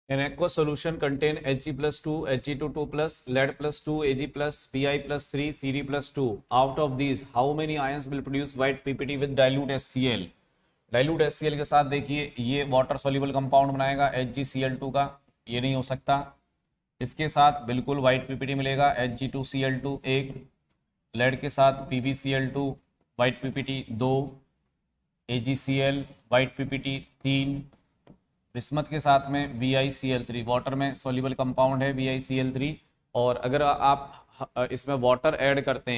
An aqueous solution contain Hg plus 2, Hg2 plus, lead plus 2, Ag plus, Bi plus 3, Cd plus 2. Out of these, how many ions will produce white PPT with dilute HCl? Dilute HCl के साथ देखिए ये water soluble compound बनाएगा HgCl2 का, ये नहीं हो सकता। इसके साथ बिल्कुल वाइट पीपीटी मिलेगा Hg2Cl2 एक, लेड के साथ PbCl2 white PPT 2, AgCl white PPT 3, bismuth के साथ में BiCl3 वाटर में सॉल्युबल कंपाउंड है BiCl3। और अगर आप इसमें वाटर ऐड करते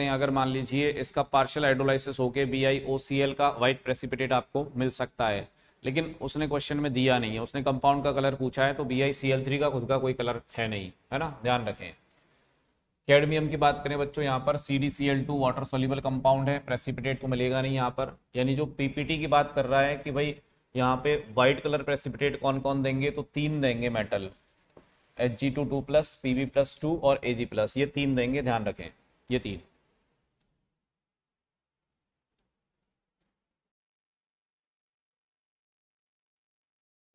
हैं अगर मान लीजिए इसका पार्शियल हाइड्रोलाइसिस होके BiOCl का वाइट प्रेसिपिटेट आपको मिल सकता है, लेकिन उसने क्वेश्चन में दिया नहीं है, उसने कंपाउंड का कलर पूछा है, तो BiCl3 का खुद का कोई कलर है नहीं, है ना, ध्यान रखें। कैडमियम की बात करें बच्चों, यहाँ पर CdCl2 वाटर सॉल्युबल कंपाउंड है, प्रेसिपिटेट तो मिलेगा नहीं यहाँ पर। यानी जो पीपीटी की बात कर रहा है कि भाई यहाँ पे व्हाइट कलर प्रेसिपिटेट कौन कौन देंगे, तो 3 देंगे metal, Hg2 plus, Pb plus 2 और Ag प्लस, ये 3 देंगे, ध्यान रखें ये 3।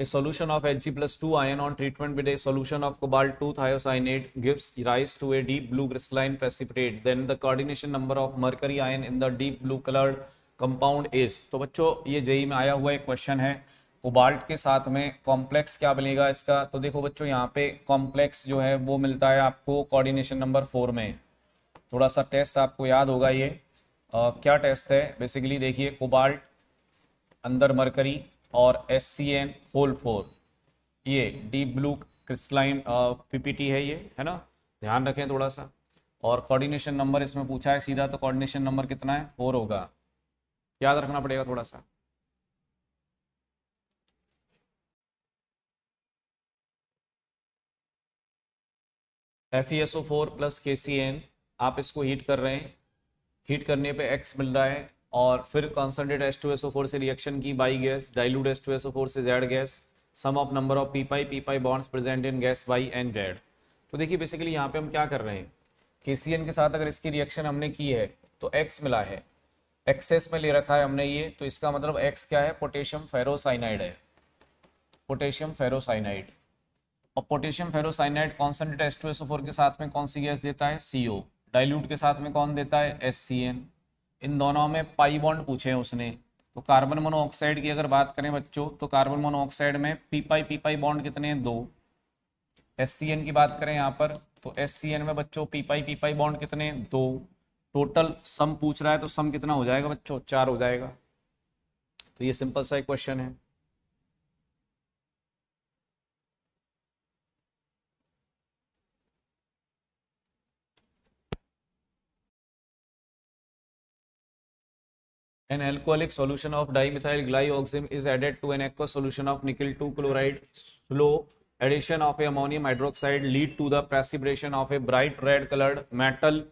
A solution of Hg plus 2 ion on treatment with a solution of cobalt 2 thiocyanate gives rise to a deep blue crystalline precipitate. Then the coordination number of mercury ion in the deep blue colored compound is। तो बच्चों ये JEE में आया हुआ एक question है, cobalt के साथ में कॉम्प्लेक्स क्या बनेगा इसका। तो देखो बच्चों यहाँ पे कॉम्प्लेक्स जो है वो मिलता है आपको कोऑर्डिनेशन नंबर 4 में। थोड़ा सा टेस्ट आपको याद होगा ये क्या टेस्ट है बेसिकली, देखिए कोबाल्ट अंदर मरकरी और SCN होल 4, ये डीप ब्लू क्रिस्टलाइन पीपीटी है ये, है ना, ध्यान रखें थोड़ा सा। और कोऑर्डिनेशन नंबर इसमें पूछा है सीधा, तो कोऑर्डिनेशन नंबर कितना है, 4 होगा, याद रखना पड़ेगा थोड़ा सा। FeSO4 प्लस KCN, आप इसको हीट कर रहे हैं, हीट करने पे X मिल रहा है, और फिर कॉन्सेंट्रेट H2SO4 से रिएक्शन की बाई गैस, डाइल्यूट H2SO4 से Z gas, sum of number of p pi bonds present in gas Y and Z। तो देखिए बेसिकली यहाँ पे हम क्या कर रहे हैं, KCN के साथ अगर इसकी रिएक्शन हमने की है तो X मिला है, एक्सेस में ले रखा है हमने ये, तो इसका मतलब X क्या है, पोटेशियम फेरोसाइनाइड है, पोटेशियम फेरोसाइनाइड। और पोटेशियम फेरोसाइनाइड कॉन्सेंट्रेट H2SO4 के साथ में कौन सी गैस देता है, CO। डाइल्यूट के साथ में कौन देता है, HCN। इन दोनों में पाई बॉन्ड पूछे हैं उसने। तो कार्बन मोनोऑक्साइड की अगर बात करें बच्चों, तो कार्बन मोनोऑक्साइड में पी पाई बॉन्ड कितने हैं, 2। SCN की बात करें यहाँ पर, तो SCN में बच्चों पी पाई बॉन्ड कितने हैं, 2। टोटल सम पूछ रहा है, तो सम कितना हो जाएगा बच्चों, 4 हो जाएगा। तो ये सिंपल सा एक क्वेश्चन है। An alcoholic solution of dimethyl glyoxime is added to an aqueous solution of nickel 2 chloride. Slow addition of ammonium hydroxide lead to the precipitation of a bright red colored metal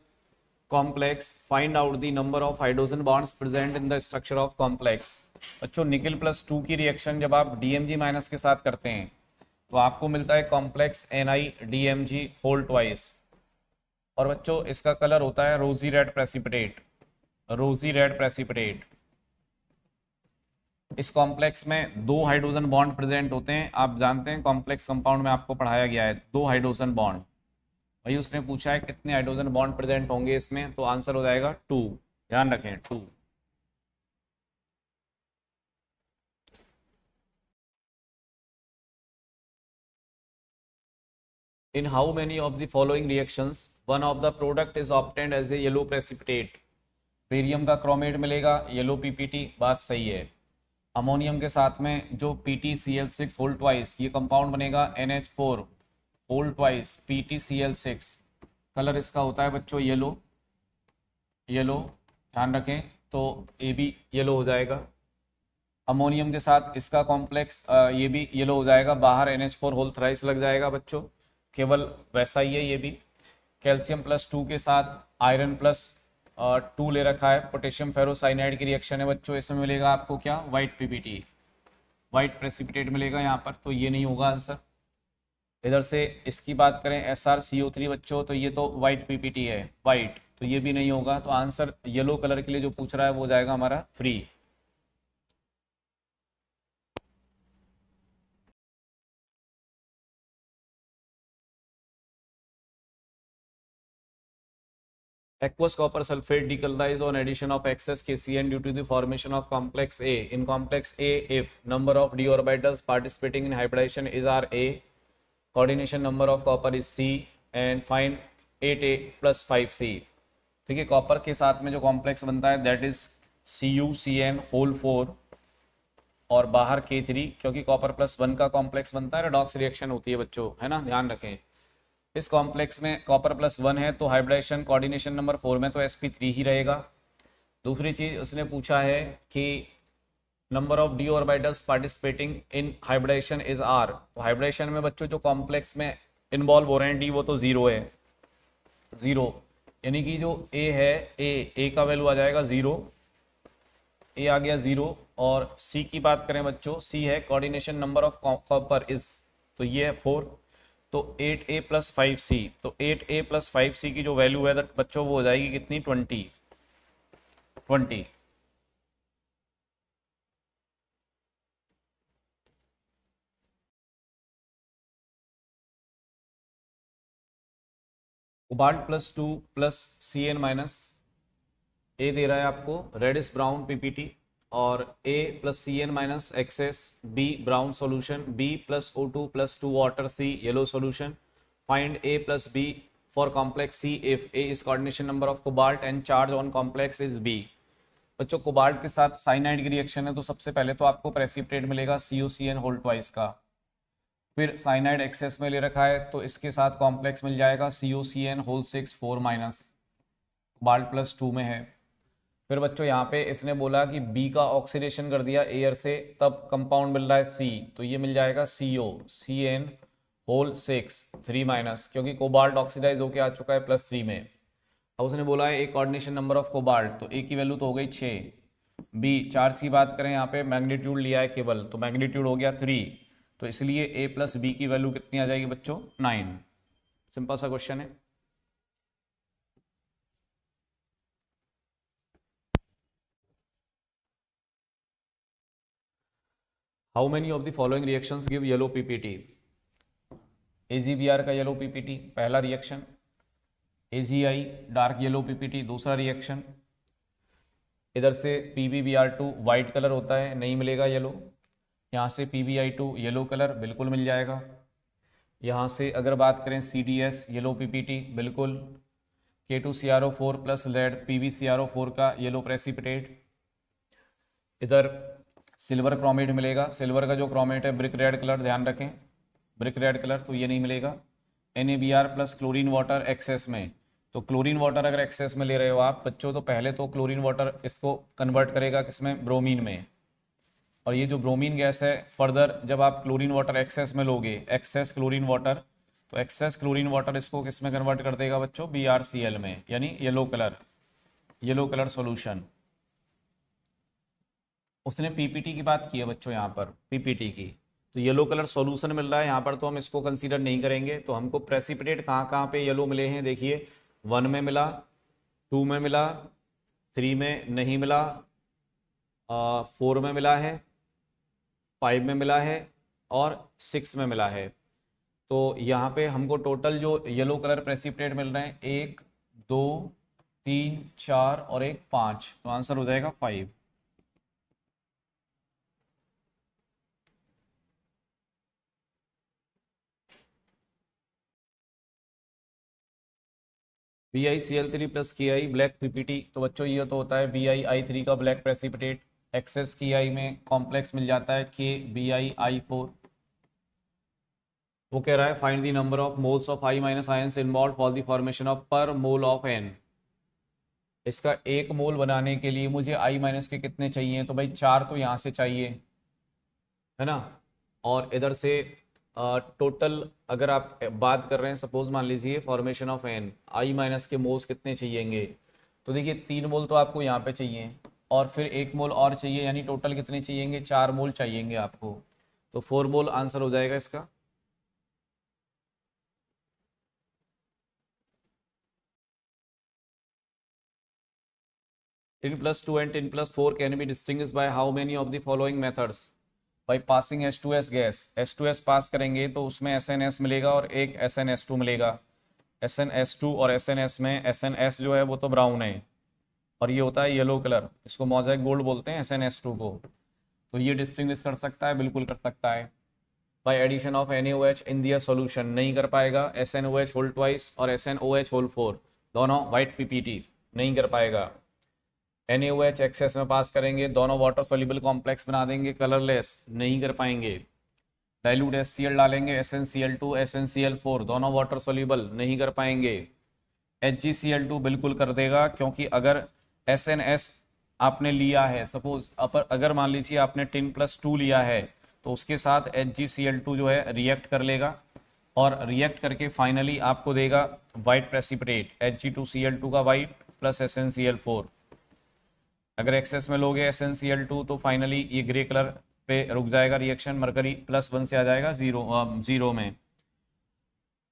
complex. Find out the number of hydrogen bonds present in the structure of complex। बच्चों nickel plus 2 की reaction जब आप DMG minus के साथ करते हैं तो आपको मिलता है कॉम्प्लेक्स NiDMG होल ट्वाइस। और बच्चों इसका कलर होता है रोजी रेड प्रेसिपिटेट, रोजी रेड प्रेसिपिटेट। इस कॉम्प्लेक्स में 2 हाइड्रोजन बॉन्ड प्रेजेंट होते हैं, आप जानते हैं कॉम्प्लेक्स कंपाउंड में आपको पढ़ाया गया है 2 हाइड्रोजन बॉन्ड। भाई उसने पूछा है कितने हाइड्रोजन बॉन्ड प्रेजेंट होंगे इसमें, तो आंसर हो जाएगा 2, ध्यान रखें 2। In how many of the following reactions one of the product is obtained as a yellow precipitate? Barium का क्रोमेट मिलेगा, येलो पीपीटी, बात सही है। अमोनियम के साथ में जो PtCl6 होल ट्वाइस, ये कंपाउंड बनेगा NH4 whole twice PtCl6। Colour इसका होता है बच्चों येलो, येलो, ध्यान रखें, तो ये भी येलो हो जाएगा। अमोनियम के साथ इसका कॉम्प्लेक्स ये भी येलो हो जाएगा, बाहर NH4 होल थ्राइस लग जाएगा बच्चों, केवल वैसा ही है ये भी। कैल्शियम प्लस 2 के साथ आयरन प्लस 2 ले रखा है, पोटेशियम फेरोसाइनाइड की रिएक्शन है बच्चों, इसमें मिलेगा आपको क्या, वाइट पीपीटी, वाइट प्रेसिपिटेट मिलेगा यहाँ पर, तो ये नहीं होगा आंसर। इधर से इसकी बात करें SrCO3 बच्चों, तो ये तो वाइट पीपीटी है, वाइट, तो ये भी नहीं होगा। तो आंसर येलो कलर के लिए जो पूछ रहा है वो हो जाएगा हमारा 3। Aqueous copper sulfate decolorize on addition of excess KCN due to the formation of complex A. In complex A, if number of d orbitals participating in hybridization is Ra, coordination number of copper is C, and find 8A plus 5C. ठीक है, copper के साथ में जो complex बनता है that is CuCN whole 4 और बाहर K3, क्योंकि कॉपर प्लस 1 का कॉम्प्लेक्स बनता है, रेडॉक्स रिएक्शन होती है बच्चों, है ना, ध्यान रखें। इस कॉम्प्लेक्स में कॉपर प्लस 1 है तो हाइब्रिडाइजेशन कोऑर्डिनेशन नंबर 4 में तो sp3 ही रहेगा। दूसरी चीज उसने पूछा है कि number of d orbitals participating in hybridization is r, तो हाइब्रिडाइजेशन में बच्चों जो कॉम्प्लेक्स में इन्वॉल्व हो रहे हैं d वो तो 0 है, 0, यानी कि जो a है a का वैल्यू आ जाएगा 0, a आ गया 0। और c की बात करें बच्चों, c है coordination number of copper is, तो ये है 4, तो 8A प्लस 5C, तो 8A प्लस 5C की जो वैल्यू है बच्चों वो हो जाएगी कितनी, 20। Cobalt plus 2 plus CN minus A दे रहा है आपको रेडिश ब्राउन PPT, और A plus CN minus excess B brown solution, B plus O2 plus 2 water C yellow solution. Find A plus B for complex C if A is coordination number of cobalt and charge on complex is B। बच्चों cobalt के साथ cyanide की reaction है, तो सबसे पहले तो आपको प्रेसिपिटेट मिलेगा CuCN होल ट्वाइस का, फिर साइनाइड एक्सेस में ले रखा है तो इसके साथ कॉम्प्लेक्स मिल जाएगा CuCN whole 6 4 minus, cobalt plus 2 में है। फिर बच्चों यहाँ पे इसने बोला कि B का ऑक्सीडेशन कर दिया एयर से, तब कंपाउंड मिल रहा है C, तो ये मिल जाएगा CuCN होल 6 3 माइनस, क्योंकि कोबाल्ट ऑक्सीडाइज होके आ चुका है +3 में। अब उसने बोला है एक कोऑर्डिनेशन नंबर ऑफ कोबाल्ट, तो A की वैल्यू तो हो गई 6। B चार्ज की बात करें, यहाँ पे मैग्नीट्यूड लिया है केवल, तो मैग्नीट्यूड हो गया 3, तो इसलिए A प्लस B की वैल्यू कितनी आ जाएगी बच्चों, 9। सिंपल सा क्वेश्चन है। How many of the following reactions give yellow PPT। AgBr का येलो PPT पहला reaction, AgI dark yellow PPT दूसरा रिएक्शन, इधर से PbBr2 वाइट कलर होता है, नहीं मिलेगा येलो, यहाँ से PbI2 येलो कलर बिल्कुल मिल जाएगा, यहाँ से अगर बात करें CDS येलो PPT बिल्कुल, K2CrO4 प्लस लेड PbCrO4 का येलो प्रेसिपिटेट, इधर सिल्वर क्रोमेट मिलेगा, सिल्वर का जो क्रोमेट है ब्रिक रेड कलर, ध्यान रखें ब्रिक रेड कलर, तो ये नहीं मिलेगा। NaBr plus chlorine water excess में, तो क्लोरीन वाटर अगर एक्सेस में ले रहे हो आप बच्चों, तो पहले तो क्लोरीन वाटर इसको कन्वर्ट करेगा किसमें, ब्रोमीन में, और ये जो ब्रोमीन गैस है फर्दर जब आप क्लोरीन वाटर एक्सेस में लोगे, एक्सेस क्लोरीन वाटर, तो एक्सेस क्लोरीन वाटर इसको किसमें कन्वर्ट कर देगा बच्चों, BrCl में, यानी येलो कलर सॉल्यूशन। उसने PPT की बात की है बच्चों, यहाँ पर PPT की, तो येलो कलर सॉल्यूशन मिल रहा है यहाँ पर, तो हम इसको कंसीडर नहीं करेंगे। तो हमको प्रेसिपिटेट कहाँ कहाँ पे येलो मिले हैं, देखिए 1 में मिला, 2 में मिला, 3 में नहीं मिला, 4 में मिला है, 5 में मिला है और 6 में मिला है। तो यहाँ पे हमको टोटल जो येलो कलर प्रेसिपिटेट मिल रहे हैं 1 2 3 4 और 1 5, तो आंसर हो जाएगा 5। BiCl3 plus KI black PPT, तो बच्चों ये तो होता है BiI3 का ब्लैक प्रेसिपिटेट, एक्सेस KI में कॉम्प्लेक्स मिल जाता है KBiI4। वो कह रहा है find the number of moles of I minus ions involve for the formation of पर मोल ऑफ N। इसका एक मोल बनाने के लिए मुझे I माइनस के कितने चाहिए, तो भाई 4 तो यहाँ से चाहिए, है ना, और इधर से टोटल अगर आप बात कर रहे हैं, सपोज मान लीजिए formation of N, I minus के मोल्स कितने चाहिएंगे, तो देखिए 3 मोल तो आपको यहाँ पे चाहिए और फिर 1 मोल और चाहिए, यानी टोटल कितने चाहिएंगे, 4 मोल चाहिएंगे आपको, तो 4 मोल आंसर हो जाएगा इसका। Tin plus 2 and tin plus 4 can be distinguished by how many of the following methods? By passing H2S gas, H2S पास करेंगे तो उसमें SNS मिलेगा और एक SNS2 मिलेगा, SnS2 और SNS में SNS जो है वो तो ब्राउन है और ये होता है येलो कलर, इसको मोज़ेक गोल्ड बोलते हैं SnS2 को। तो ये डिस्टिंग्विश कर सकता है, बिल्कुल कर सकता है। By addition of NaOH in their solution नहीं कर पाएगा। SnOH होल ट्वाइस और SnOH होल 4 दोनों वाइट PPT नहीं कर पाएगा। NaOH एक्सेस में पास करेंगे, दोनों वाटर सोल्यूबल कॉम्प्लेक्स बना देंगे, कलरलेस नहीं कर पाएंगे। डाइल्यूट HCl डालेंगे, SnCl2 SnCl4 दोनों वाटर सोल्यूबल नहीं कर पाएंगे। HgCl2 बिल्कुल कर देगा, क्योंकि अगर SNS आपने लिया है, सपोज अगर मान लीजिए आपने tin+2 लिया है तो उसके साथ HgCl2 जो है रिएक्ट कर लेगा और रिएक्ट करके फाइनली आपको देगा वाइट प्रेसिपिटेट Hg2Cl2 का वाइट प्लस SnCl4। अगर एक्सेस में लोगे SnCl2 तो फाइनली ये ग्रे कलर पे रुक जाएगा रिएक्शन, मरकरी +1 से आ जाएगा जीरो में।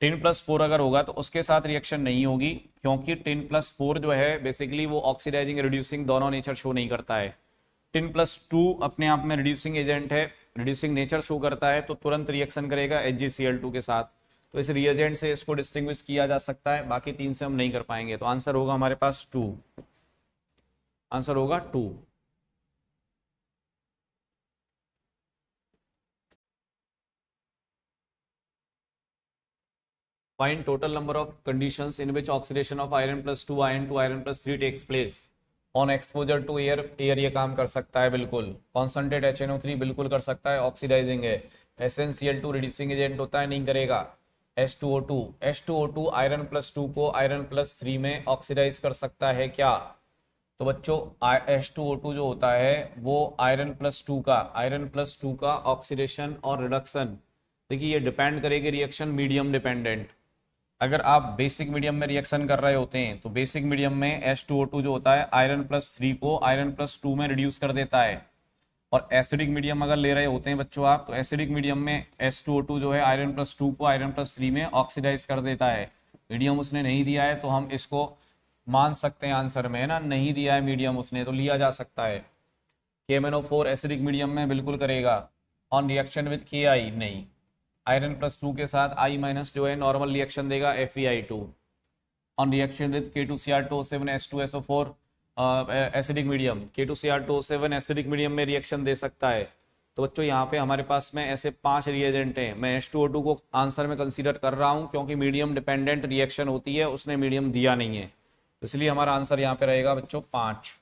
tin+4 अगर होगा तो उसके साथ रिएक्शन नहीं होगी, क्योंकि tin+4 जो है बेसिकली वो ऑक्सीडाइजिंग रिड्यूसिंग दोनों नेचर शो नहीं करता है। tin+2 अपने आप में रिड्यूसिंग एजेंट है, रिड्यूसिंग नेचर शो करता है, तो तुरंत रिएक्शन करेगा HgCl2 के साथ। तो इस रिएजेंट से इसको डिस्टिंग्विश किया जा सकता है, बाकी 3 से हम नहीं कर पाएंगे। तो आंसर होगा हमारे पास 2, आंसर होगा 2। Find total number of conditions in which oxidation of iron+2 iron to iron+3 takes place on exposure to air। Air ये काम कर सकता है बिल्कुल। कॉन्सेंट्रेट HNO3 बिल्कुल कर सकता है, ऑक्सीडाइजिंग है। SnCl2 रिड्यूसिंग एजेंट होता है, नहीं करेगा। H2O2 iron+2 को iron+3 में ऑक्सीडाइज कर सकता है क्या? तो बच्चों H2O2 जो होता है वो आयरन+2 का ऑक्सीडेशन और रिडक्शन, देखिए ये डिपेंड करेगी रिएक्शन मीडियम डिपेंडेंट। अगर आप बेसिक मीडियम में रिएक्शन कर रहे होते हैं तो बेसिक मीडियम में H2O2 जो होता है iron+3 को iron+2 में रिड्यूस कर देता है। और एसिडिक मीडियम अगर ले रहे होते हैं बच्चों आप, तो एसिडिक मीडियम में H2O2 जो है iron+2 को iron+3 में ऑक्सीडाइज कर देता है। मीडियम उसने नहीं दिया है तो हम इसको मान सकते हैं आंसर में, है ना, नहीं दिया है मीडियम उसने तो लिया जा सकता है। KMnO4 एसिडिक मीडियम में बिल्कुल करेगा। ऑन रिएक्शन विद Ki नहीं, iron+2 के साथ I- जो है नॉर्मल रिएक्शन देगा FeI2। On reaction with K2Cr2O7 H2SO4 acidic medium, K2Cr2O7 acidic medium में रिएक्शन दे सकता है। तो बच्चों यहाँ पे हमारे पास में ऐसे 5 रिएजेंट हैं। मैं H2O2 को आंसर में कंसीडर कर रहा हूँ क्योंकि मीडियम डिपेंडेंट रिएक्शन होती है, उसने मीडियम दिया नहीं है, इसलिए हमारा आंसर यहाँ पे रहेगा बच्चों 5।